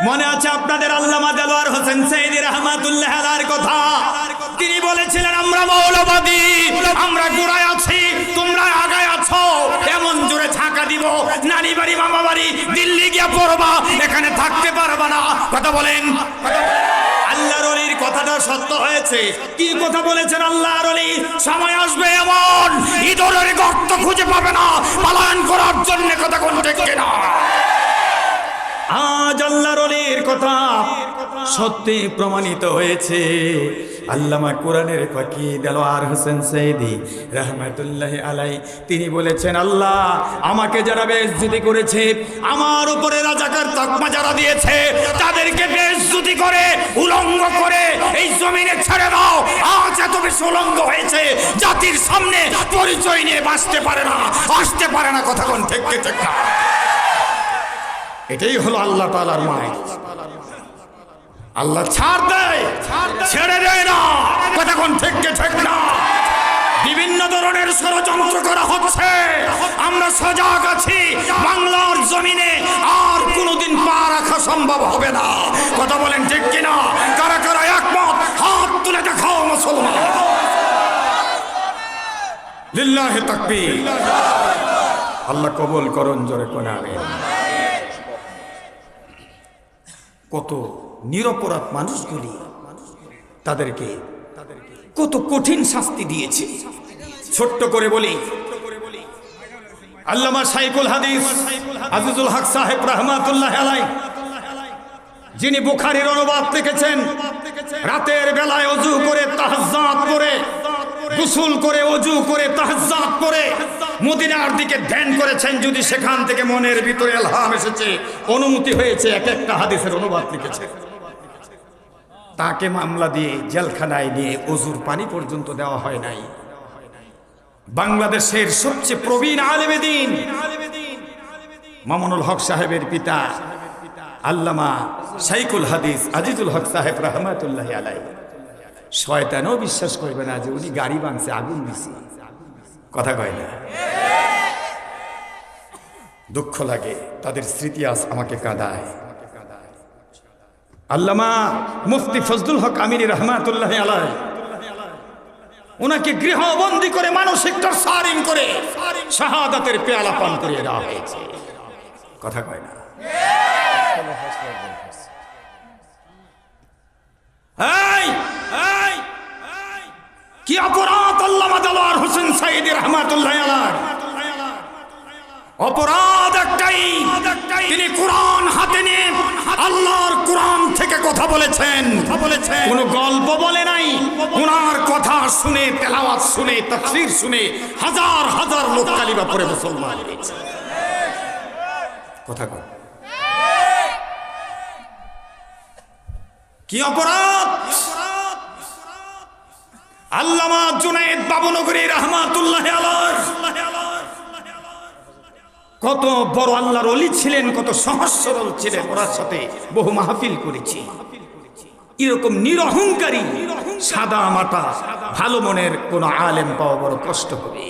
মনে আছে আপনাদের আল্লামা দেলোয়ার হোসেন সাইদি রহমাতুল্লাহ আলাইহির কথা? তিনি বলেছিলেন, আমরা মৌলবাদী, আমরা গোড়ায় আছি, তোমরা আগায় আছো, এমন জোরে ঝাঁকা দিব, নানি বাড়ি মামা বাড়ি দিল্লি গিয়া পড়বা, এখানে থাকতে পারবা না। কথা বলেন। আল্লাহর ওলির কথাটা সত্য হয়েছে। কি কথা বলেছেন আল্লাহর ওলি? সময় আসবে এমন ইঁদুরের গর্ত খুঁজে পাবে না পলায়ন করার জন্য। কথা কোন ঠিক কিনা? আজ আল্লাহর ওলির কথা সত্যি প্রমাণিত হয়েছে। আল্লামা কোরআনের পাখি দেলোয়ার হোসেন সাইদি রহমাতুল্লাহ আলাইহি তিনি বলেছেন, আল্লাহ আমাকে যারা বেইজ্জতি করেছে, আমার উপরে রাজাকার তকমা যারা দিয়েছে, তাদেরকে বেইজ্জতি করে উলঙ্গ করে এই জমিনে ছেড়ে দাও। আজ এত বেশি উলঙ্গ হয়েছে, জাতির সামনে পরিচয় নিয়ে বাঁচতে পারে না, আসতে পারে না। কথা কোন ঠিক ঠিক না? এটাই হলো আল্লাহ তাআলার মায়। আল্লাহ ছাড় দেয়, ছেড়ে দেয় না। কথা কোন ঠিক ঠিক না? বিভিন্ন ধরনের ষড়যন্ত্র করা হচ্ছে, আমরা সজাগ আছি। বাংলার জমিনে আর কোনোদিন পা রাখা সম্ভব হবে না। কথা বলেন ঠিক কিনা? কারা কারা একমত হাত তুলে দেখাও মুসলমান। লিল্লাহি তাকবীর। আল্লাহ কবুল করুন, জোরে কোন আমিন। কত নিরপরাধ মানুষগুলি, তাদেরকে কত কঠিন শাস্তি দিয়েছে। ছোট্ট করে বলি, আল্লামা শাইখুল হাদিস আজিজুল হক সাহেব রহমাতুল্লাহ আলাইহি, যিনি বুখারীর অনুবাদ লিখেছেন, রাতের বেলায় ওযু করে তাহাজ্জুদ করে, গোসল করে ওযু করে তাহাজ্জুদ করে মদিনার দিকে ধ্যান করেছেন। যদি সেখান থেকে মনের ভিতরে ইলহাম এসেছে, অনুমতি হয়েছে, এক একটা হাদিসের অনুবাদ লিখেছে। তাকে মামলা দিয়ে জেলখানায় নিয়ে ওযুর পানি পর্যন্ত দেওয়া হয় নাই। বাংলাদেশের সবচেয়ে প্রবীণ আলেমে দ্বীন মামুনুল হক সাহেবের পিতা আল্লামা শাইখুল হাদিস আজিজুল হক সাহেব রহমাতুল্লাহ আলাইহি, শয়তানও বিশ্বাস করবে না যে উনি গাড়ি ভাঙছে, আগুন দিছে। কথা কয় না? দুঃখ লাগে, তাদের স্মৃতি আজ আমাকে কাঁদায়। আল্লামা মুফতি ফজলুল হক আমিনী রহমাতুল্লাহ আলাইহি, ওনাকে গৃহবন্দী করে মানসিক টর্চারিং করে শাহাদাতের পেয়ালা পান করিয়ে দেওয়া হয়েছে। কথা কয় না? কি অপরাধ আল্লামা দেলোয়ার হোসেন সাইদি রহমাতুল্লাহ আলাইহি! অপরাধ একটাই, তিনি কোরআন হাতে নিয়ে আল্লাহর কোরআন থেকে কথা বলেছেন। কোনো গল্প বলে নাই। ওনার কথা শুনে, তেলাওয়াত শুনে, তাফসীর শুনে হাজার হাজার লোক কালিমা পড়ে মুসলমান হয়েছে। কথা কয়? কি অপরাধ! আল্লামা জুনায়েদ বাবুনগরী রহমাতুল্লাহ আলাইহি কত বড় আল্লাহর ওলি ছিলেন, কত সহজ সরল ছিলেন। ওনার সাথে বহু মাহফিল করেছি। এরকম নিরহংকারী সাদা মাটা ভালো মনের কোন আলেম পাওয়া বড় কষ্ট হবে।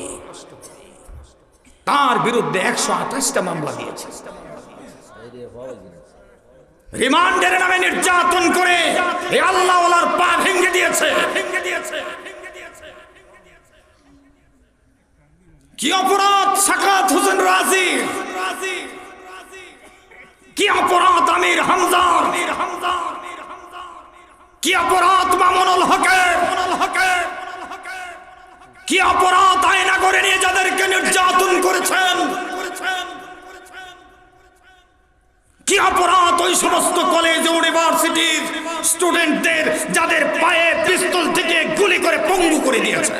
তার বিরুদ্ধে 128টা মামলা দিয়েছে। রিমান্ডের নামে নির্যাতন করে এই আল্লাহ ওয়ালার পা ভেঙে দিয়েছে। কি অপরাধ সাকাত হোসেন রাজি! কি অপরাধ আমির হামজা! কি অপরাধ মামুনুল হকের! কি অপরাধ আয়না করে নিয়ে যাদেরকে নির্যাতন করেছেন! কি অপরাধ ওই সমস্ত কলেজ ইউনিভার্সিটির স্টুডেন্টদের যাদের পায়ে পিস্তল থেকে গুলি করে পঙ্গু করে দিয়েছে!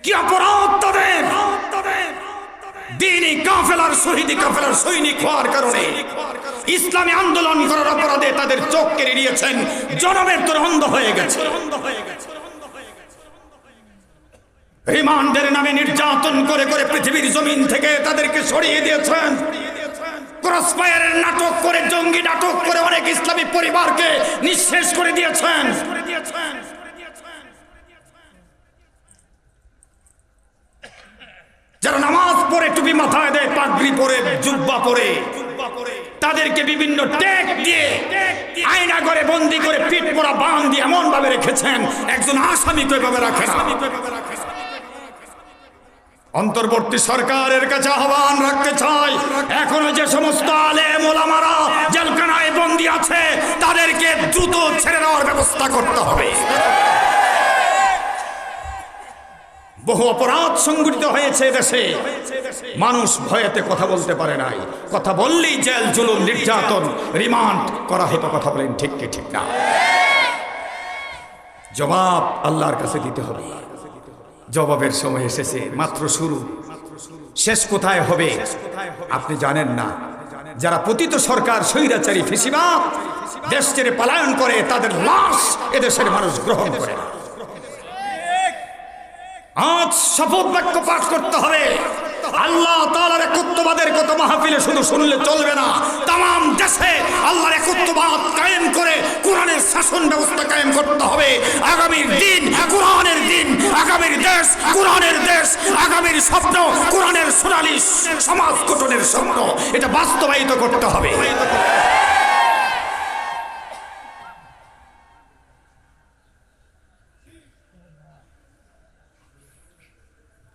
কি অপরাধ তাদের! দ্বীনি কাফেলার শহীদি কাফেলার সৈনিক হওয়ার কারণে, ইসলামী আন্দোলন করার অপরাধে তাদের চোখ কেড়ে নিয়েছেন, জনমের তোর অন্ধ হয়ে গেছে। রিমান্ডের নামে নির্যাতন করে করে পৃথিবীর জমিন থেকে তাদেরকে সরিয়ে দিয়েছেন। ক্রসফায়ারের নাটক করে, জঙ্গি নাটক করে অনেক ইসলামী পরিবারকে নিঃশেষ করে দিয়েছেন। যারা নামাজ পড়ে, টুপি মাথায় দেয়, পাগড়ি পরে, জুব্বা পরে, তাদেরকে বিভিন্ন টেক দিয়ে আয়না করে বন্দি করে পিঠ পোড়া বান দিয়ে এমন ভাবে রেখেছেন একজন আসামিকে এভাবে রাখেন। অন্তর্বর্তী সরকারের কাছে আহ্বান রাখতে চাই, এখনো যে সমস্ত আলেম ওলামারা জেলখানায় বন্দী আছে তাদেরকে দ্রুত ছেড়ে দেওয়ার ব্যবস্থা করতে হবে। বহু অপরাধ সংঘটিত হয়েছে দেশে, মানুষ ভয়েতে কথা বলতে পারে নাই, কথা বললেই জেল জুলুম নির্যাতন রিমান্ড করা হতো। কথা বলেন ঠিক কি ঠিক না? জবাব আল্লাহর কাছে দিতে হবে। জবাবের সময় এসেছে, মাত্র শুরু, শেষ কোথায় হবে আপনি জানেন না। যারা পতিত সরকার স্বৈরাচারী ফেসিবাদ দেশ ছেড়ে পলায়ন করে তাদের লাশ এদেশের মানুষ গ্রহণ করে না। আজ শপথ বাক্য পাঠ করতে হবে, আল্লাহ তাআলার একত্ববাদের কত মাহফিলে শুধু শুনলে চলবে না, তাম দেশে আল্লাহর একত্ববাদ কায়েম করে কোরআনের শাসন ব্যবস্থা কায়েম করতে হবে। আগামীর দিন কোরআনের দিন, আগামীর দেশ কোরআনের দেশ, আগামীর স্বপ্ন কোরআনের সোনালী সমাজ গঠনের স্বপ্ন, এটা বাস্তবায়িত করতে হবে।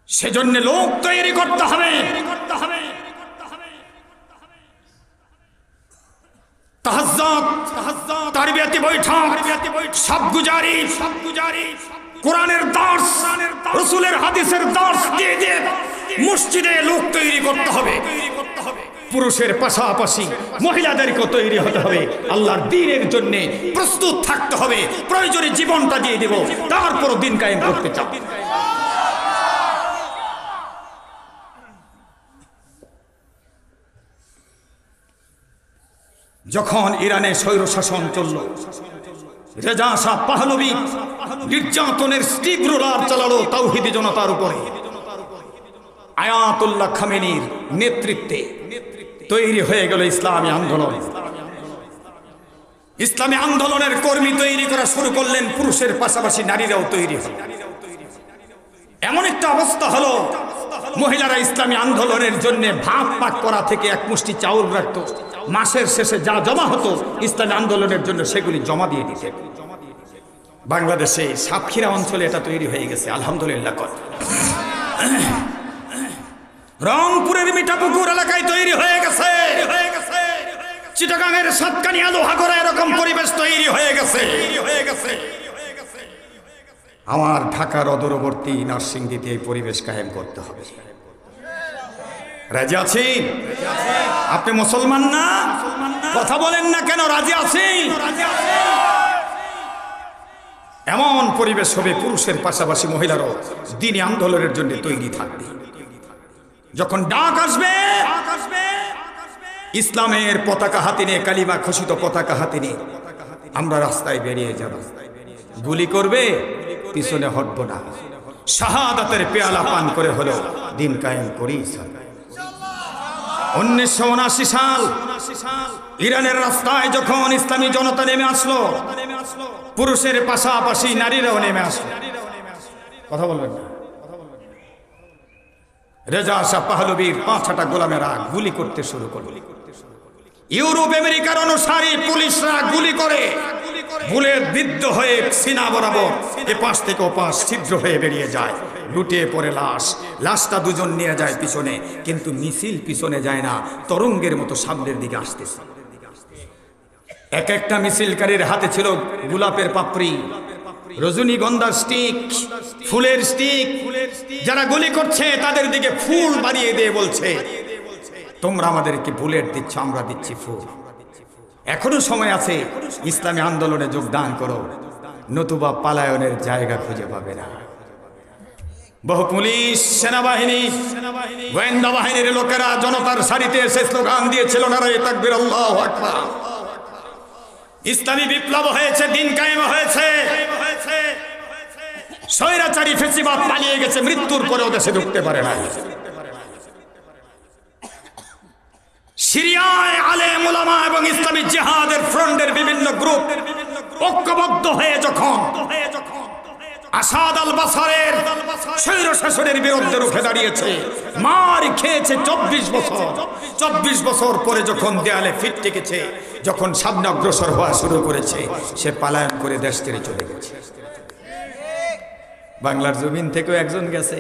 সেজন্য লোক তৈরি করতে হবে। তাহাজ্জুদ, তারবিয়াতি বৈঠক, সবগুজারি, কোরআনের দর্স, রাসূলের হাদিসের দর্স দিয়ে দিয়ে মসজিদে লোক তৈরি করতে হবে। পুরুষের পাশাপাশি মহিলাদেরকে তৈরি হতে হবে, আল্লাহর দ্বীনের জন্য প্রস্তুত থাকতে হবে। প্রয়োজনে জীবনটা দিয়ে দেব, তারপর দিন কায়েম করতে চাও। যখন ইরানে স্বৈরশাসন চলল, রেজা শাহ পাহলভী নির্যাতনের স্টিক রোলার চালালো তাওহীদি জনতার উপরে। আয়াতুল্লাহ খামেনির নেতৃত্বে তৈরি হয়ে গেল ইসলামী আন্দোলন। ইসলামী আন্দোলনের কর্মী তৈরি করা শুরু করলেন, পুরুষের পাশাপাশি নারীরাও তৈরি হল। এমন একটা অবস্থা হলো, মহিলারা ইসলামী আন্দোলনের জন্য ভাত পাক করা থেকে এক মুষ্টি চাউল রাখতো, মাসের শেষে যা জমা হতো ইসলামী আন্দোলনের জন্য সেগুলি জমা দিয়ে দিতে। বাংলাদেশে সাতক্ষীরা অঞ্চলে এটা তৈরি হয়ে গেছে, আলহামদুলিল্লাহ। রংপুরের মিঠাপুকুর এলাকায় তৈরি হয়ে গেছে, চিটাগাংয়ের সাতকানিয়া লোহাগড়া এরকম পরিবেশ তৈরি হয়ে গেছে। আমার ঢাকার অদূরবর্তী নরসিংদীতে এই পরিবেশ কায়েম করতে হবে। রাজি আছি? আপনি মুসলমান না? কথা বলেন না কেন? রাজি আছি? এমন পরিবেশ হবে, পুরুষের পাশাপাশি মহিলারাও দ্বীনি আন্দোলনের জন্য তৈরি থাকবে। যখন ডাক আসবে, ইসলামের পতাকা হাতে নিয়ে, কালিমা খচিত পতাকা হাতে নিয়ে আমরা রাস্তায় বেরিয়ে যাব। গুলি করবে, পিছনে হটব না। শাহাদাতের পেয়ালা পান করে হলো দিন কায়েম করি। 1979 সাল ইরানের রাস্তায় যখন ইসলামী জনতা নেমে আসলো, পুরুষের পাশাপাশি নারীরাও নেমে আসলো। কথা বলবেন না? রেজা শাহ পাহলভীর 5-6টা গোলামেরা গুলি করতে শুরু করল। ইউরোপ আমেরিকার অনুসারী পুলিশরা গুলি করে, বুলেট বিদ্ধ হয়ে সিনা বরাবর এপাশ থেকে ওপাশ ছিদ্র হয়ে বেরিয়ে যায়। লুটিয়ে পড়ে লাশটা দুজন নিয়ে যায় পিছনে, কিন্তু মিছিল পিছনে যায় না, তরঙ্গের মতো সামনের দিকে আসতেছে। এক একটা মিছিলকারীর হাতে ছিল গোলাপের পাপড়ি, রজনীগন্ধার স্টিক, ফুলের স্টিক। যারা গুলি করছে তাদের দিকে ফুল বাড়িয়ে দিয়ে বলছে, তোমরা আমাদেরকে বুলেট দিচ্ছ, আমরা দিচ্ছি ফুল। এখনো সময় আছে, ইসলামী আন্দোলনে যোগদান করো, নতুবা পালায়নের জায়গা খুঁজে পাবে না। বহু পুলিশ, সেনাবাহিনী, গোয়েন্দা বাহিনীর লোকেরা জনতার সারিতে এসে স্লোগান দিয়েছিল, নারায়ে তাকবীর, আল্লাহু আকবার। ইসলামী বিপ্লব হয়েছে, দিন কায়েম হয়েছে। স্বৈরাচারী ফেসিবাদ পালিয়ে গেছে, মৃত্যুর পরেও দেশে ঢুকতে পারে না। সিরিয়ায় আলেম ওলামা এবং ইসলামী জিহাদের ফ্রন্টের বিভিন্ন গ্রুপ ঐক্যবদ্ধ হয়ে যখন আসাদ আল বাসারের স্বৈর শাসনের বিরুদ্ধে রুখে দাঁড়িয়েছে, মার খেয়েছে 24 বছর পরে যখন দেয়ালে ফিট টেকেছে, যখন সামনে অগ্রসর হওয়া শুরু করেছে, সে পালায়ন করে দেশ ছেড়ে চলে গেছে। বাংলার জমিন থেকেও একজন গেছে।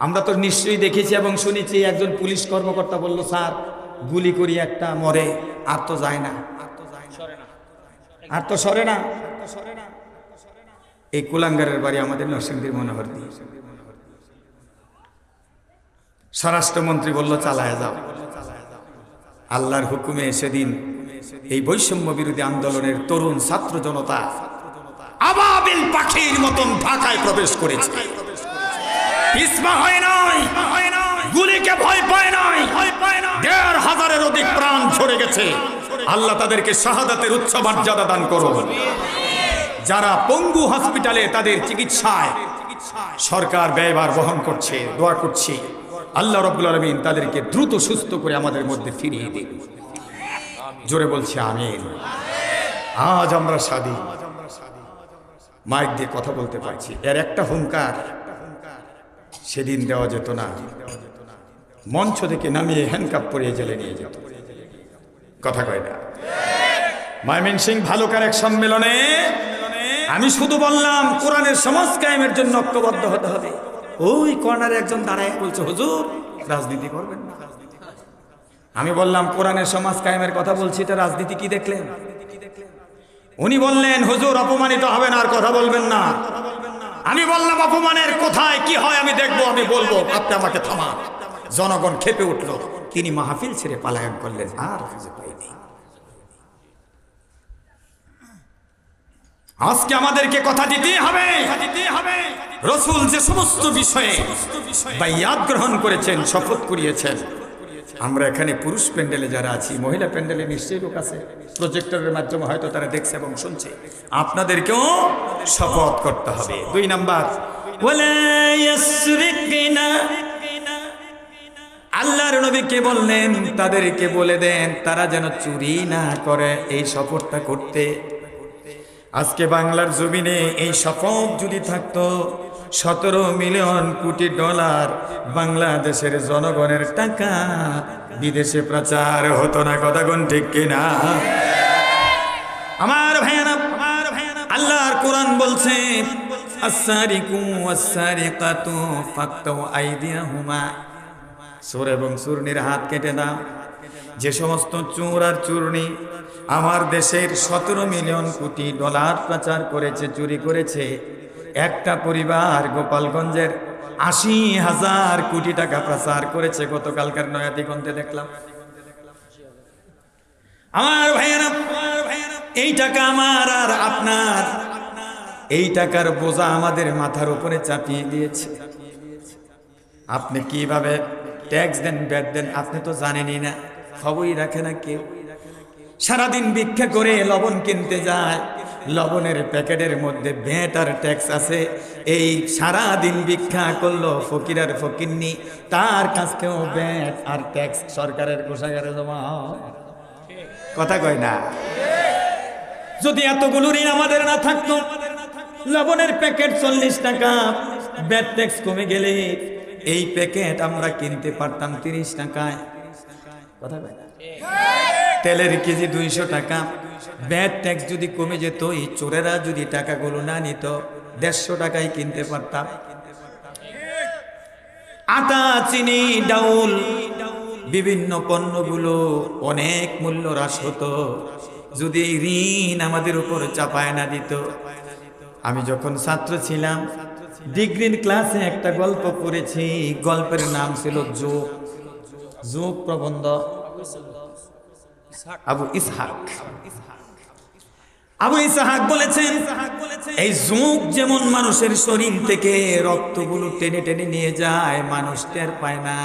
আমরা তো নিশ্চয়ই দেখেছি এবং শুনেছি, একজন পুলিশ কর্মকর্তা বলল, স্যার গুলি করি একটা মরে, আর তো যায় না, আর তো সরে না। এই কুলাঙ্গারের বাড়ি আমাদের নরসিংদীর মনোহরদী। স্বরাষ্ট্রমন্ত্রী বলল, চালায় যাও। আল্লাহর হুকুমে সেদিন এই বৈষম্য বিরোধী আন্দোলনের তরুণ ছাত্র জনতা আবাবিল পাখির মতন ঢাকায় প্রবেশ করেছে। পিছপা হয় নাই, গুলিকে ভয় পায় নাই। ১,৫০০-এর অধিক প্রাণ ঝরে গেছে। আল্লাহ তাদেরকে শাহাদাতের উচ্চ মর্যাদা দান করুন। যারা পঙ্গু হসপিটালে তাদের চিকিৎসায় সরকার ব্যয়ভার বহন করছে, দোয়া করছি আল্লাহ রাব্বুল আলামিন তাদেরকে দ্রুত সুস্থ করে আমাদের মধ্যে ফিরিয়ে দিন। জোরে বলছি আমিন। আজ আমরা স্বাধীন, মাইক দিয়ে কথা বলতে পারছি। এর একটা হুঙ্কার সেদিন দেওয়া যেত না, মঞ্চ থেকে নামিয়ে হ্যান্ডকাপ পরিয়ে জেলে নিয়ে যেত। কথা কয় না? ময়মনসিংহ ভালুকার এক সম্মেলনে আমি শুধু বললাম কোরআনের সমাজ কায়েমের জন্য ঐক্যবদ্ধ হতে হবে। ওই কর্নারে একজন দাঁড়ায় বলছে, হুজুর রাজনীতি করবেন না। আমি বললাম কোরআনের সমাজ কায়েমের কথা বলছি, এটা রাজনীতি কি দেখলেন? উনি বললেন, হুজুর অপমানিত হবেন আর কথা বলবেন না। আমি বললাম, অপমানের কোথায় কি হয় আমি দেখবো, আমি বলবো, আপনি আমাকে থামান। জনগণ ক্ষেপে উঠল, তিনি মাহফিল ছেড়ে পালায়ন করলেন, আর খুঁজে পাইনি। আজকে আমাদেরকে কথা দিতেই হবে। রাসূল যে সমস্ত বিষয়ে বাইয়াত গ্রহণ করেছেন, শপথ করিয়েছেন, আমরা এখানে পুরুষ প্যান্ডেলে যারা আছি, মহিলা প্যান্ডেলে নিশ্চয়ই লোক আছে, প্রজেক্টরের মাধ্যমে হয়তো তারা দেখছে এবং শুনছে, আপনাদেরকেও শপথ করতে হবে। 2 নাম্বার, ওয়ালা ইয়াসরিকনা। আল্লাহর নবীকে বললেন তাদেরকে বলে দেন তারা যেন চুরি না করে, এই শপথটা করতে। আজকে বাংলার জমিনে এই শপথ যদি থাকতো, 17 মিলিয়ন কোটি ডলার বাংলাদেশের জনগণের টাকা বিদেশে প্রচার হতো না। কথা কোন ঠিক কিনা? আমার ভাইয়ারা, আল্লাহর কোরআন বলছে, আস-সারিকু ওয়াস-সারিকাতু ফাকতু আইদিয়াহুমা। চোর এবং চূর্ণীর হাত কেটে দাও। যে সমস্ত চোর আর চূর্ণী আমার দেশের 17 মিলিয়ন কোটি ডলার পাচার করেছে, চুরি করেছে, একটা পরিবার গোপালগঞ্জের 80,000 কোটি টাকা পাচার করেছে। গতকালকার নয়া দিগন্তে দেখলাম। আমার ভাইয়েরা, এই টাকা আমার আর আপনার, এই টাকার বোঝা আমাদের মাথার উপরে চাপিয়ে দিয়েছে। আপনি কিভাবে ট্যাক্স দেন, ব্যাট দেন, আপনি তো জানেনই না, খবরই রাখে না কেউ। সারাদিন ভিক্ষা করে লবণ কিনতে যায়, লবণের প্যাকেটের মধ্যে ভ্যাট আর ট্যাক্স আছে। এই সারাদিন ভিক্ষা করলো ফকির আর ফকিন্নি, তার কাছকেও ভ্যাট আর ট্যাক্স সরকারের কোষাগারে জমা। কথা কয় না? যদি এতগুলো ঋণ আমাদের না থাকতো, লবণের প্যাকেট 40 টাকা, ভ্যাট ট্যাক্স কমে গেলে এই প্যাকেট আমরা কিনতে পারতাম 30 টাকায়। কথা কয় না? তেলের কেজি 200 টাকা, ভ্যাট ট্যাক্স যদি কমে যেত, এই চোরেরা যদি টাকাগুলো না নিত, 150 টাকায় কিনতে পারতাম। আটা, চিনি, ডাউল, বিভিন্ন পণ্যগুলো অনেক মূল্য হ্রাস হতো যদি এই ঋণ আমাদের উপর চাপায় না দিত। আমি যখন ছাত্র ছিলাম, ডিগ্রির ক্লাসে একটা গল্প পড়েছি। গল্পের নাম ছিল যোগ প্রবন্ধ, আবু ইসহাক বলেছেন, এই যোগ যেমন মানুষের শরীর থেকে রক্তগুলো টেনে টেনে নিয়ে যায়, মানুষ টের পায় না।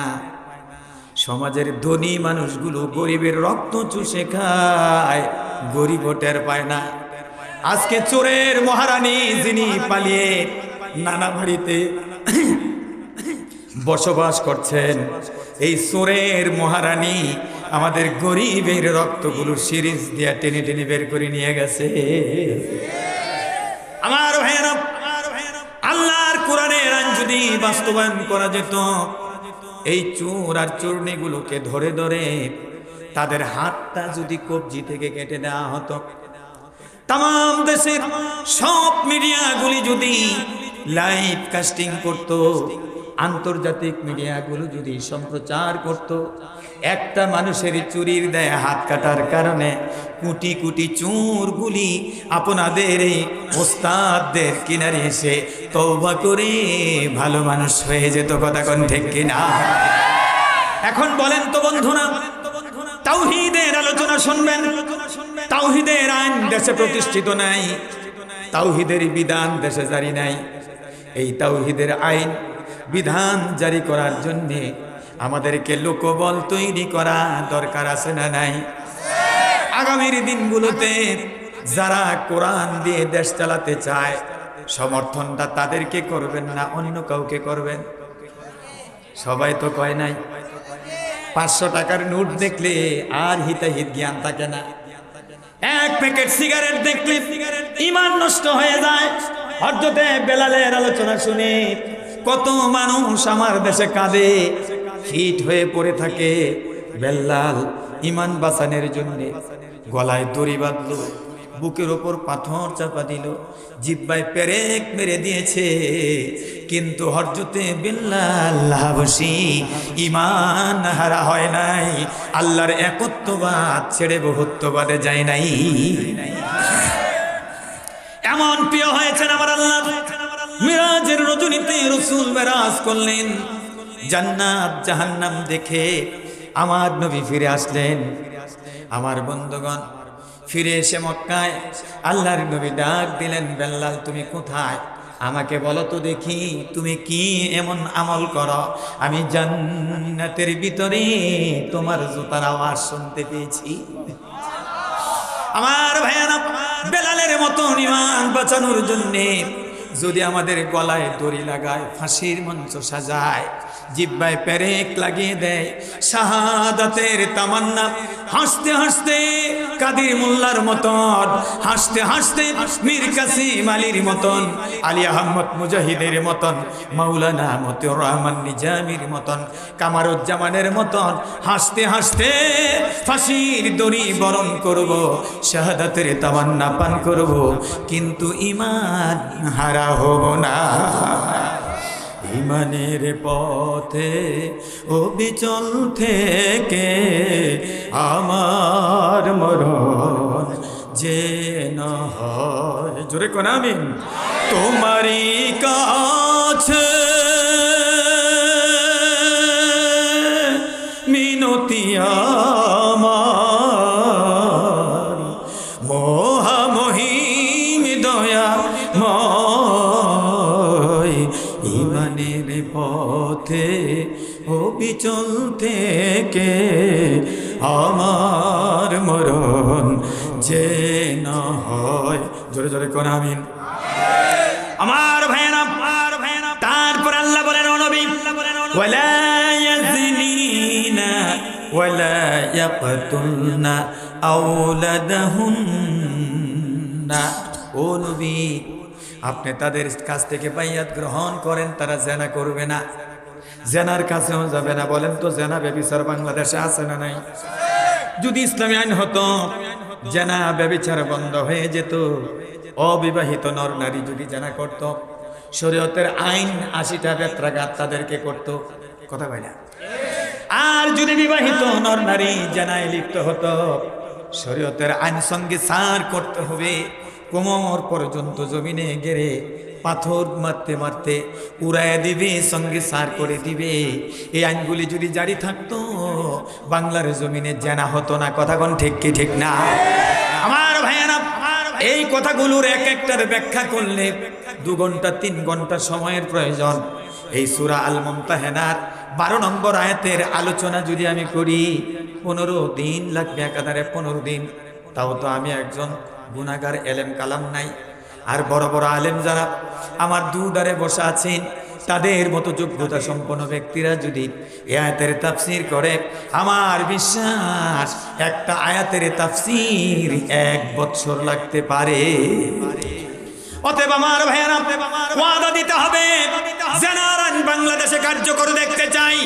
সমাজের ধনী মানুষগুলো গরিবের রক্ত চুষে খায়, গরিব টের পায় না। আজকে চোরের মহারানী যিনি পালিয়ে নানা বাড়িতে বসবাস করছেন, এই চোরের মহারানী আমাদের গরিবের রক্তগুলো সিরিজ দিয়া টেনে টেনে বের করে নিয়ে গেছে। আমার ভাইয়েরা, কোরআনের আইন যদি বাস্তবায়ন করা যেত, এই চোর আর চোরনিগুলোকে ধরে ধরে তাদের হাতটা যদি কবজি থেকে কেটে দেওয়া হতো, তাম দেশের সব মিডিয়াগুলি যদি লাইভ কাস্টিং করত, আন্তর্জাতিক মিডিয়াগুলো যদি সম্প্রচার করত, একটা মানুষের চুরির দেয় হাত কাটার কারণে কোটি কোটি চোরগুলি আপনাদের এই ওস্তাদদের কিনারে এসে তওবা করে ভালো মানুষ হয়ে যেত। কথা কোন ঠিক কিনা? এখন বলেন তো বন্ধুরা, তাওহীদের আলোচনা শুনবেন, তাওহীদের আইন দেশে প্রতিষ্ঠিত নাই, তাওহীদের বিধান দেশে জারি নাই। এই তাওহীদের আইন বিধান জারি করার জন্যে আমাদেরকে লোকবল তৈরি করা দরকার আছে না নাই? আগামীর দিনগুলোতে যারা কোরআন দিয়ে দেশ চালাতে চায়, সমর্থনটা তাদেরকে করবেন না অন্য কাউকে করবেন? সবাই তো কয় নাই। 500 টাকার নোট দেখলে আর হিতাহিত জ্ঞান থাকে না। এক প্যাকেট সিগারেট দেখলে ঈমান নষ্ট হয়ে যায়। হযরতে বেলালের আলোচনা শুনে কত মানুষ আমার দেশে কাঁদে, হিট হয়ে পড়ে থাকে। বেলাল ঈমান বাঁচানোর জন্য গলায় দড়ি বাঁধলো, বুকের ওপর পাথর চাপা দিল, জিহ্বায় পেরেক মেরে দিয়েছে, কিন্তু হযরতে বেলাল হাবশী ঈমান হারা হয় নাই, আল্লাহর একত্ববাদ ছেড়ে বহুত্ববাদে যায় নাই। এমন প্রিয় হয়েছেন আমার আল্লাহ, মিরাজের রজনীতে রাসূল মেরাজ করলেন, জান্নাত জাহান্নাম দেখে আমার নবী ফিরে আসলেন। আমার বন্ধুগণ, ফিরে এসে মক্কায় আল্লাহর নবী ডাক দিলেন, বেলাল তুমি কোথায়? আমাকে বলো তো দেখি, তুমি কি এমন আমল করো, আমি জান্নাতের ভিতরে তোমার জুতার আওয়াজ শুনতে পেয়েছি। আমার ভাইয়ারা, বেলালের মতো ঈমান বাঁচানোর জন্যে যদি আমাদের গলায় দড়ি লাগায়, ফাঁসির মঞ্চ সাজায়, জিহ্বায় পেরেক লাগিয়ে দেয়, শাহাদাতের তামান্না হাসতে হাসতে কাদের মোল্লার মতন, হাসতে হাসতে মীর কাসিম আলীর মতন, আলী আহমদ মুজাহিদের মতন, মাওলানা মতিউর রহমান নিজামীর মতন, কামারুজ্জামানের মতন হাসতে হাসতে ফাঁসির দড়ি বরণ করব, শাহাদাতের তামান্না পান করব, কিন্তু ঈমান হারা হব না। ঈমানের পথে অবিচল থেকে আমার মরণ যে না হয়, জোরে কোন আমিন। তোমারই কাছে মিনতি আমার, মহামহিম দয়া ঈমানের পথে অবিচল থেকে আমার মরণ যে না হয়, জোরে জোরে কোন আমিন। আমার ভাইয়েরা, তারপর আল্লাহ বলেন, ও নবী, ওয়ালা ইয়াজনিনা ওয়ালা ইয়াকতুলনা আওলাদাহুন্না। ও নবী, আপনি তাদের কাছ থেকে বাইয়াত গ্রহণ করেন, তারা জেনা করবে না, জেনার কাছেও যাবে না। বলেন তো, জেনা ব্যভিচার বাংলাদেশে আছে না নাই? যদি ইসলামী আইন হতো, জেনা ব্যভিচার বন্ধ হয়ে যেত। অবিবাহিত নর নারী যদি জেনা করত, শরীয়তের আইন 80টা বেত্রাঘাত তাদেরকে করত। কথা বলে। আর যদি বিবাহিত নর নারী জেনায় লিপ্ত হতো, শরীয়তের আইন সঙ্গে সার করতে হবে, কোমর পর্যন্ত জমিনে গেড়ে পাথর মারতে মারতে উড়ায় দিবে, সঙ্গে সার করে দিবে। এই আইনগুলি যদি জারি থাকতো, বাংলার জমিনে জেনা হতো না। কথা কোন ঠিক কি ঠিক না? আমার ভাইয়েরা, এই কথাগুলোর এক একটার ব্যাখ্যা করলে 2 ঘন্টা 3 ঘন্টা সময়ের প্রয়োজন। এই সূরা আল মুমতাহানার 12 নম্বর আয়াতের আলোচনা যদি আমি করি, 15 দিন লাগবে, একাধারে 15 দিন। তাও তো আমি একজন গুনাহগার, এলেম কালাম নাই। আর বড় বড় আলেম যারা আমার দুধারে বসে আছেন, তাদের মতো যোগ্যতা সম্পন্ন ব্যক্তিরা যদি এই আয়াতের তাফসীর করে, আমার বিশ্বাস একটা আয়াতের তাফসীর 1 বছর লাগতে পারে। অতএব আমার ভাইয়েরা ওয়াদা দিতে হবে, জেনার আইন বাংলাদেশে কার্যকর দেখতে চাই,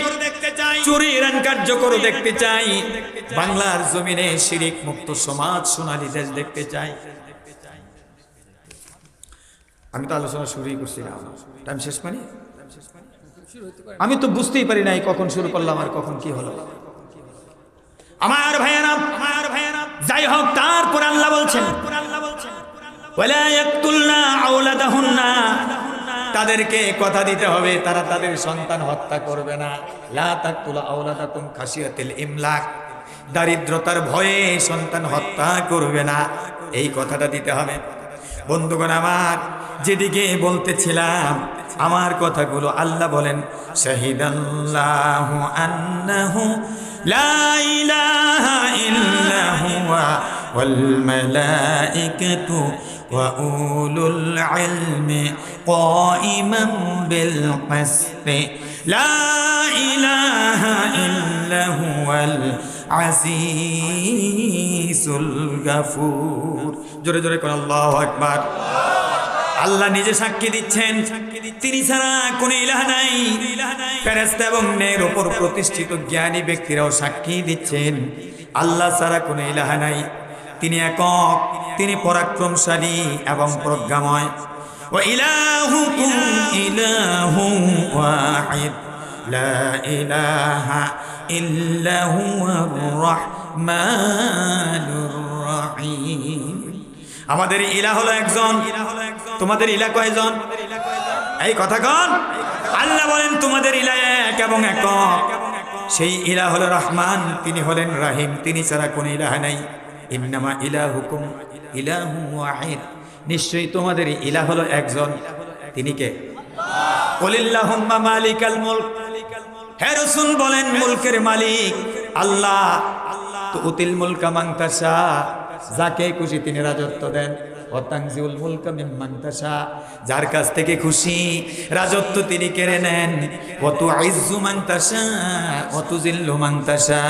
চুরির আইন কার্যকর দেখতে চাই, বাংলার জমিনে শিরিক মুক্ত সমাজ, সোনালী দেশ দেখতে চাই। আমি তো আলোচনা শুরুই করছিলাম, টাইম শেষ মানে আমি তো বুঝতেই পারি নাই কখন শুরু করলাম আর কখন কি হলো। আমার ভাইয়েরা যাই হোক, তারপর আল্লাহ বলছেন ওয়ালা ইয়াকতুলনা আওলাদাহুন্না, তাদেরকে কথা দিতে হবে তারা তাদের সন্তান হত্যা করবে না। লা তাকতুলু আওলাদাকুম খাশিয়াতিল ইমলাক, দারিদ্রতার ভয়ে সন্তান হত্যা করবে না, এই কথাটা দিতে হবে। বন্ধুগণ আমার, যেদিকে বলতেছিলাম আমার কথাগুলো আল্লাহ বলেন শাহিদাল্লাহু আন্নাহু লা ইলাহা ইল্লা হুয়া ওয়াল মালাইকাতু ওয়া উলুল ইলমি কাইমান বিল কিসতি লা ইলাহা ইল্লা হুয়াল আজিজুল গাফুর। জোরে জোরে কোন আল্লাহু আকবার। আল্লাহ নিজে সাক্ষী দিচ্ছেন তিনি ছাড়া কোনো ইলাহ নাই। ফেরেশতা এবং নের উপর প্রতিষ্ঠিত জ্ঞানী ব্যক্তিরাও সাক্ষী দিচ্ছেন আল্লাহ ছাড়া কোনো ইলাহ নাই। তিনি একক, তিনি পরাক্রমশালী এবং প্রজ্ঞাময়। ওয়া ইলাহুকুম ইলাহুন ওয়াহিদ লা ইলাহা ইল্লা হুয়ার রাহমানুর রাহিম। আমাদের ইলাহ হলো একজন, তোমাদের ইলাহ কয়জন? এই কথা কন। আল্লাহ বলেন তোমাদের ইলাহ এক এবং একক, সেই ইলাহ হলো রহমান, তিনি হলেন রাহিম, তিনি ছাড়া কোনো ইলাহ নাই। ইন্নামা ইলাহুকুম ইলাহুন ওয়াহিদ, নিশ্চয়ই তোমাদের ইলাহ হলো একজন, তিনি কে? কুলিল্লাহুম্মা মালিকাল মুলক, হে রাসূল বলেন মুলকের মালিক আল্লাহ। তুতিল মুলকা মান তাশা, যাকে খুশি তিনি রাজত্ব দেন। ওয়া তানজিউল মুলকা মিম্মান তাশা, যার কাছ থেকে খুশি রাজত্ব তিনি কেড়ে নেন। ওয়া তুইজ্জু মান তাশা ওয়া তুযিল্লু মান তাশা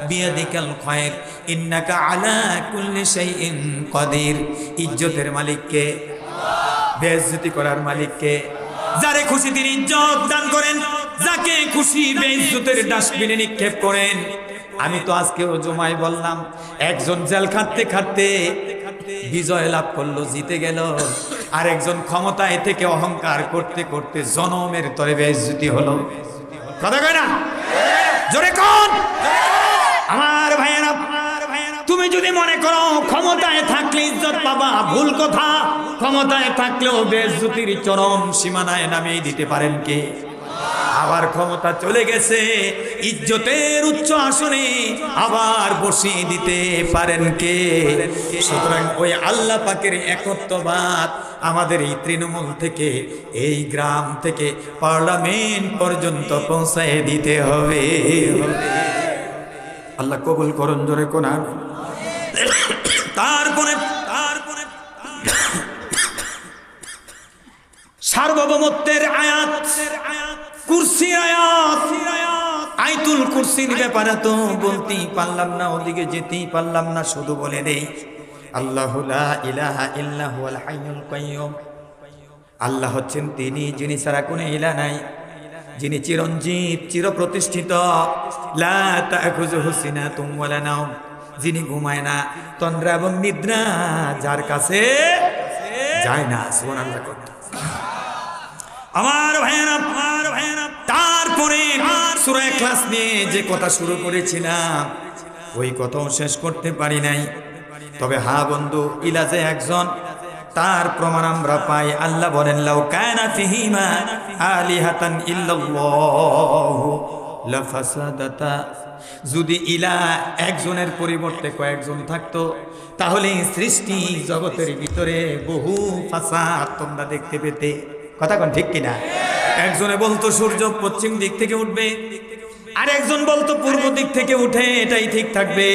বিয়াদিকাল খায়র ইন্নাকা আলা কুল্লি শাইইন কাদির। ইজ্জতের মালিককে, বেইজ্জতি করার মালিককে, যারে খুশি তিনি ইজ্জত দান করেন, যাকে খুশি বেইজ্জতের ডাস্টবিনে নিক্ষেপ করেন। আমি তো আজকেও জুমায় বললাম, একজন জেল খাটতে খাটতে বিজয় লাভ করলো, জিতে গেল, আর একজন ক্ষমতায় থেকে অহংকার করতে করতে জনমের তরে বেইজ্জতি হলো। কথা কয় না? জোরে কোন? আমার ভাইয়েরা, তুমি যদি মনে করো ক্ষমতায় থাকলে ইজ্জত পাবা, ভুল কথা। ক্ষমতায় থাকলেও বেইজ্জতির চরম সীমানায় নামিয়ে দিতে পারেন কে? আবার ক্ষমতা চলে গেছে, ইজ্জতের উচ্চ আসনে আবার বসিয়ে দিতে পারেন কে? সুতরাং ওই আল্লাহ পাকের একত্ববাদ আমাদের এই তৃণমূল থেকে, এই গ্রাম থেকে পার্লামেন্ট পর্যন্ত পৌঁছায় দিতে হবে। আল্লাহ কবুল করুন, জোরে কোন আমিন। তারপরে সার্বভৌমত্বের আয়াত, কুরসির আয়াত, আয়াতুল কুরসির ব্যাপারে তো বলতেই পারলাম না, ওদিকে যেতেই পারলাম না, শুধু বলে দেই আল্লাহু লা ইলাহা ইল্লা হুয়াল হাইয়ুল কাইয়্যুম। আল্লাহ হচ্ছেন তিনি যিনি ছাড়া কোনো ইলাহ নাই, যিনি চিরঞ্জীব, চিরপ্রতিষ্ঠিত। লা তাখুযুহু সিনাতুম ওয়ালা নাওম, যিনি ঘুমায় না, তন্দ্রা এবং নিদ্রা যার কাছে যায় না। সুবহানাল্লাহ। আমার ভাইয়েরা, তারপরে সূরা ইখলাস নিয়ে যে কথা শুরু করেছিলাম ওই কথাও শেষ করতে পারি নাই। তবে হ্যাঁ বন্ধু, ইলাজে একজন, তার প্রমাণ আমরা পাই। আল্লাহ বলেন লাউ কানা ফিহিমা আলিহাতান ইল্লাল্লাহু লাফাসাদাতা, যদি ইলাহ একজনের পরিবর্তে কয়েকজন থাকতো তাহলে সৃষ্টি জগতের ভিতরে বহু ফাসাদ তোমরা দেখতে পেতে। কথা কোন ঠিক কিনা? একজনে বলতো সূর্য পশ্চিম দিক থেকে উঠবে, আরেকজন বলতো পূর্ব দিক থেকে উঠে, এটাই ঠিক থাকবে।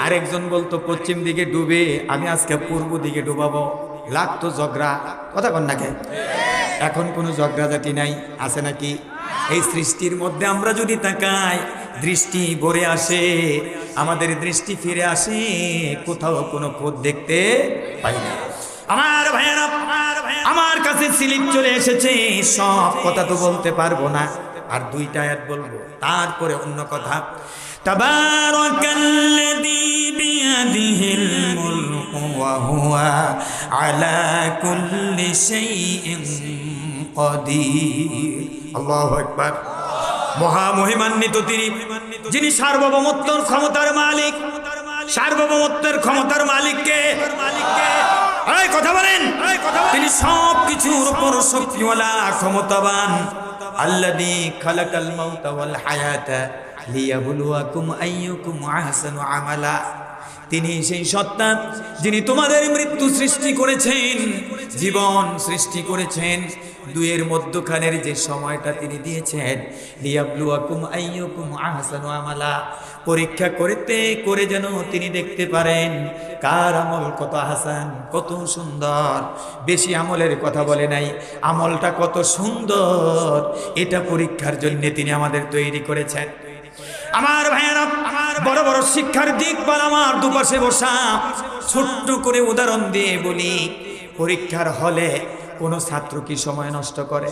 আরেকজন বলতো পশ্চিম দিকে ডুবে, আমি আজকে পূর্ব দিকে ডুবাবো। লাগতো ঝগড়া। কথা কোন নাকি? এখন কোনো ঝগড়াঝাটি নাই, আছে নাকি? এই সৃষ্টির মধ্যে আমরা যদি তাকাই, দৃষ্টি ভরে আসে, আমাদের দৃষ্টি ফিরে আসে, কোথাও কোনো খোঁজ দেখতে পাই না। আমার ভাইয়েরা, আমার কাছে স্লিপ চলে এসেছে, সব কথা তো বলতে পারবো না, আর দুইটা আয়াত বলবো, তারপরে অন্য কথা। তাবারাকাল্লাযী বিয়াদিহিল মুলকু ওয়া হুয়া আলা কুল্লি শাইইন কাদির। আল্লাহু আকবার। মহামহিমান্বিত তিনি, যিনি সার্বভৌমত্বের ক্ষমতার মালিক। সার্বভৌমত্বের ক্ষমতার মালিককে, এই কথা বলেন, তিনি সব কিছুর উপর শক্তিওয়ালা, ক্ষমতাবান। আল্লাযী খালাকাল মাউতা ওয়াল হায়াতা লিয়াবলুয়াকুম আইয়ুকুম আহসানু আমালা। তিনি সেই সত্তা যিনি তোমাদের মৃত্যু সৃষ্টি করেছেন, জীবন সৃষ্টি করেছেন, দুয়ের মধ্যখানের যে সময়টা তিনি দিয়েছেন, লিয়াবলুয়াকুম আইয়ুকুম আহসানু আমালা, পরীক্ষা করতে করে যেন তিনি দেখতে পারেন কার আমল কত হাসান, কত সুন্দর। বেশি আমলের কথা বলে নাই, আমলটা কত সুন্দর, এটা পরীক্ষার জন্য তিনি আমাদের তৈরি করেছেন। আমার ভাইয়েরা, বড় বড় শিক্ষার দিক বল আমার দুপাশে বসা, ছোট্ট করে উদাহরণ দিয়ে বলি, পরীক্ষার হলে কোন ছাত্র কি সময় নষ্ট করে?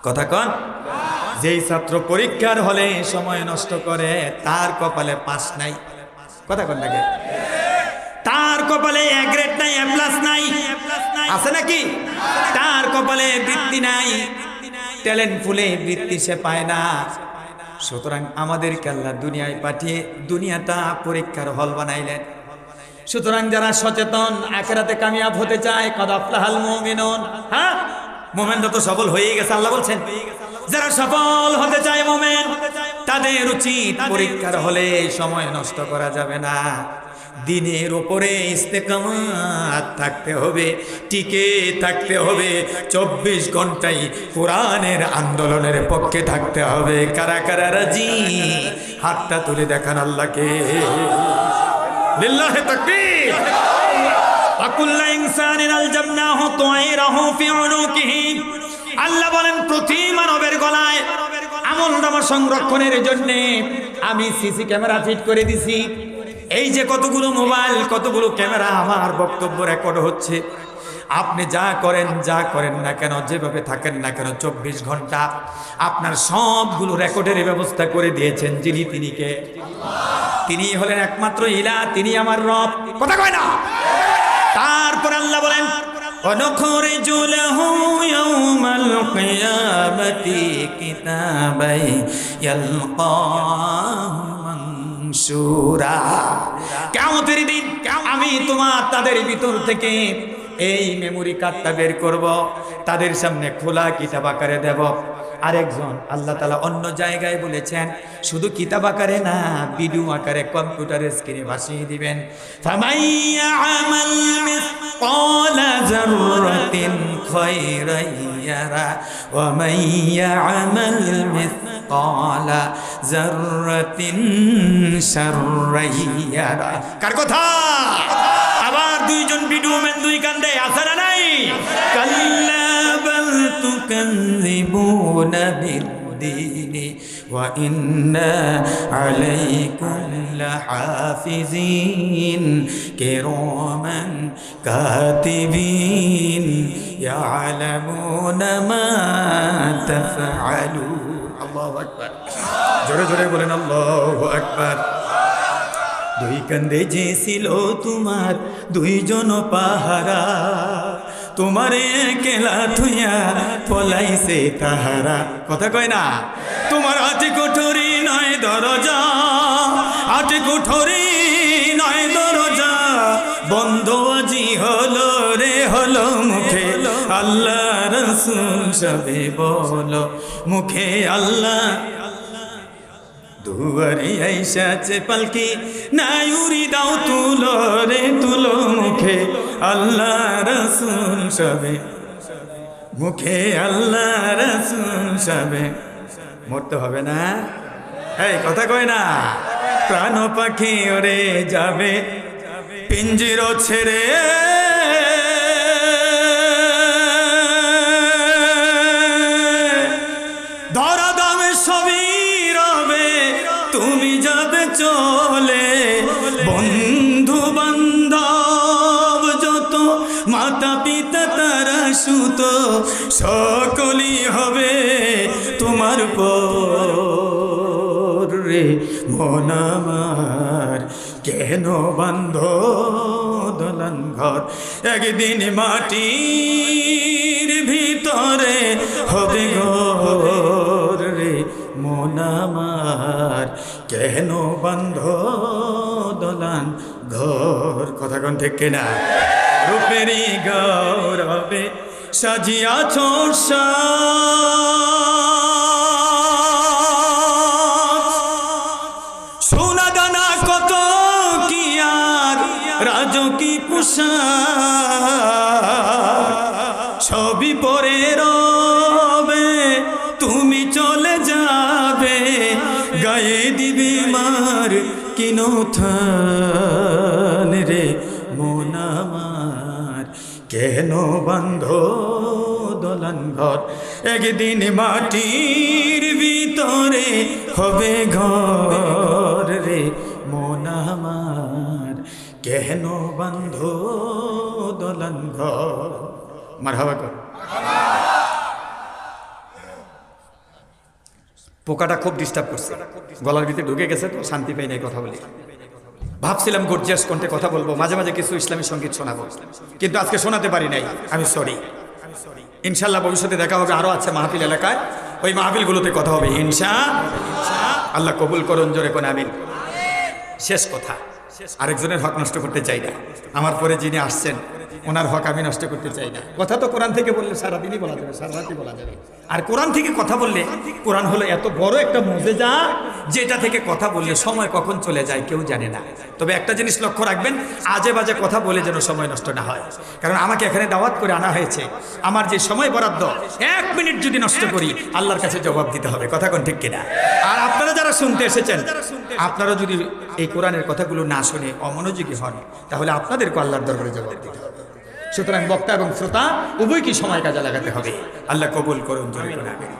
কথা কন। যেই ছাত্র পরীক্ষার হলে সময় নষ্ট করে তার কপালে পাস নাই। কথা কন নাকি? তার কপালে এ গ্রেড নাই, এ প্লাস নাই, আছে নাকি? তার কপালে বৃত্তি নাই, ট্যালেন্ট ফুলে বৃত্তি সে পায় না। সুতরাং আমাদেরকে আল্লাহ দুনিয়ায় পাঠিয়ে দুনিয়াটা পরীক্ষার হল বানাইলেন। সুতরাং যারা সচেতন, আখিরাতে কামিয়াব হতে চায়, কদ আফলাহাল মুমিনুন, হ্যাঁ মুমিনরা তো সফল হয়ে গেছে, আল্লাহ বলছেন। যারা সফল হতে চায় মুমিন, তাদের উচিত পরীক্ষার হলে সময় নষ্ট করা যাবে না। দিনের উপরে ইস্তেকামাত থাকতে হবে, টিকে থাকতে হবে, 24 ঘন্টাই কোরআনের আন্দোলনের পক্ষে থাকতে হবে। কারা কারা রাজি? হাতটা তুলে দেখান আল্লাহকে। লিল্লাহি তাকবীর। ওয়াকুল্লু ইনসানিন আলজামনাহু তায়রাহু ফি উনুকিহি। আল্লাহ বলেন প্রতি মানবের গলায় আমলনামা সংরক্ষণের জন্য আমি সিসি ক্যামেরা ফিট করে দিছি। এই যে কতগুলো মোবাইল, কতগুলো ক্যামেরা, আমার বক্তব্য রেকর্ড হচ্ছে। আপনি যা করেন না কেন, যেভাবে থাকেন না কেন, 24 ঘন্টা আপনার সবগুলো রেকর্ডের ব্যবস্থা করে দিয়েছেন যিনি, তিনি কে? তিনি হলেন একমাত্র ইলাহ, তিনি আমার রব। কথা কয় না? তারপর আল্লাহ বলেন ওয়ানুখরিজু লাহু ইয়াওমাল কিয়ামাতি কিতাবাই ইয়ালকাহু মানশুরা। কিয়ামতের দিন আমি তাদের ভিতর থেকে এই মেমোরি কার্ডটা বের করব, তাদের সামনে খোলা কিতাব আকারে দেব। আরেকজন আল্লাহ তাআলা অন্য জায়গায় বলেছেন শুধু কিতাব আকারে না, ভিডিও আকারে কম্পিউটারের স্ক্রিনে ভাসিয়ে দিবেন। ফামাইয়া আমাল মিসকালা যাররাতিন খায়রান ইয়ারা ওয়া মাইয়া আমাল মিসকালা যাররাতিন শাররান ইয়ারা। কার কথা? আবার দুইজন ভিডিও ম্যান, দুই কান্দে, আছে না নাই? কাল্লা বাল তুকাযিবুনা বিদ্দীনি ওয়া ইন্না আলাইকুম লাহাফিজিন কিরামান কাতিবিন ইয়ালামুনা মা তাফআলুন। আল্লাহু আকবার। জোরে জোরে বলেন আল্লাহু আকবার। দুই কান্দে যে ছিল তোমার দুইজন পাহারা, তোমারে কেলা থুইয়া পলাইছে তাহারা। কথা কয় না? তোমার হাতে কোঠরি নয় দরজা, হাতে কোঠরি নয় দরজা, বন্ধ আজি হলো রে হলো মুখে আল্লাহ রাসূল সবে বলো, মুখে আল্লাহ দুয়ারে আইসাছে পালকি নাই উড়ি দাও তুলো রে তুলো, মুখে আল্লাহ রাসূল সবে, মুখে আল্লাহ রাসূল সবে। মরতে হবে না? এই কথা কয় না? প্রাণ পাখি ওরে যাবে পিঞ্জির ছেড়ে, ধরা দামে সবই রবে তুমি যাবে চলে, বন্ধু বান্ধব যত সুত সকলই হবে তোমার পর রে মন আমার কেন বান্ধ দোলন ঘর একদিন মাটির ভিতরে হবে ঘর রে মন আমার কেন বান্ধ দোলন ঘর কথা কোন ঠিক কিনা রূপেরই গৌরবে সাজিয়াছ সোনা দানা কত কি আর রাজকী পোশাক সবই পরে রবে তুমি চলে যাবে গায়ে দিবি মার কিনো থান রে মন আমার কেন বান্ধ দোলন ঘর একদিন মাটির ভিতরে হবে ঘর রে মন আমার কেন বান্ধ দোলন ঘর মারহাবা কর পোকাটা খুব ডিস্টার্ব করছে গলার ভিতরে ঢুকে গেছে তো শান্তি পাই নাই কথা বলি ভাবছিলাম গর্জিয়াস কণ্ঠে কথা বলবো মাঝে মাঝে কিছু ইসলামী সঙ্গীত শোনাবো কিন্তু আজকে শোনাতে পারি নাই আমি সরি ইনশাল্লাহ ভবিষ্যতে দেখা হবে আরো আছে মাহফিল এলাকায় ওই মাহফিলগুলোতে কথা হবে আল্লাহ কবুল করুন জোরে কোন আমিন শেষ কথা আরেকজনের হক নষ্ট করতে চাই না আমার পরে যিনি আসছেন ওনার হক আমি নষ্ট করতে চাই না কথা তো কোরআন থেকে বললে সারাদিনই বলা যাবে সারা রাতই বলা যাবে আর কোরআন থেকে কথা বললে কোরআন হলো এত বড় একটা মুজিজা যেটা থেকে কথা বললে সময় কখন চলে যায় কেউ জানে না তবে একটা জিনিস লক্ষ্য রাখবেন আজে বাজে কথা বলে যেন সময় নষ্ট না হয় কারণ আমাকে এখানে দাওয়াত করে আনা হয়েছে আমার যে সময় বরাদ্দ 1 মিনিট যদি নষ্ট করি আল্লাহর কাছে জবাব দিতে হবে কথা কোন ঠিক কিনা আর আপনারা যারা শুনতে এসেছেন আপনারা যদি এই কোরআনের কথাগুলো না শুনে অমনোযোগী হন তাহলে আপনাদেরকে আল্লাহর দরবারে জবাব দিতে হবে সুতরাং বক্তা এবং শ্রোতা উভয়কে সময় কাজে লাগাতে হবে আল্লাহ কবুল করুন জোরে করে আমিন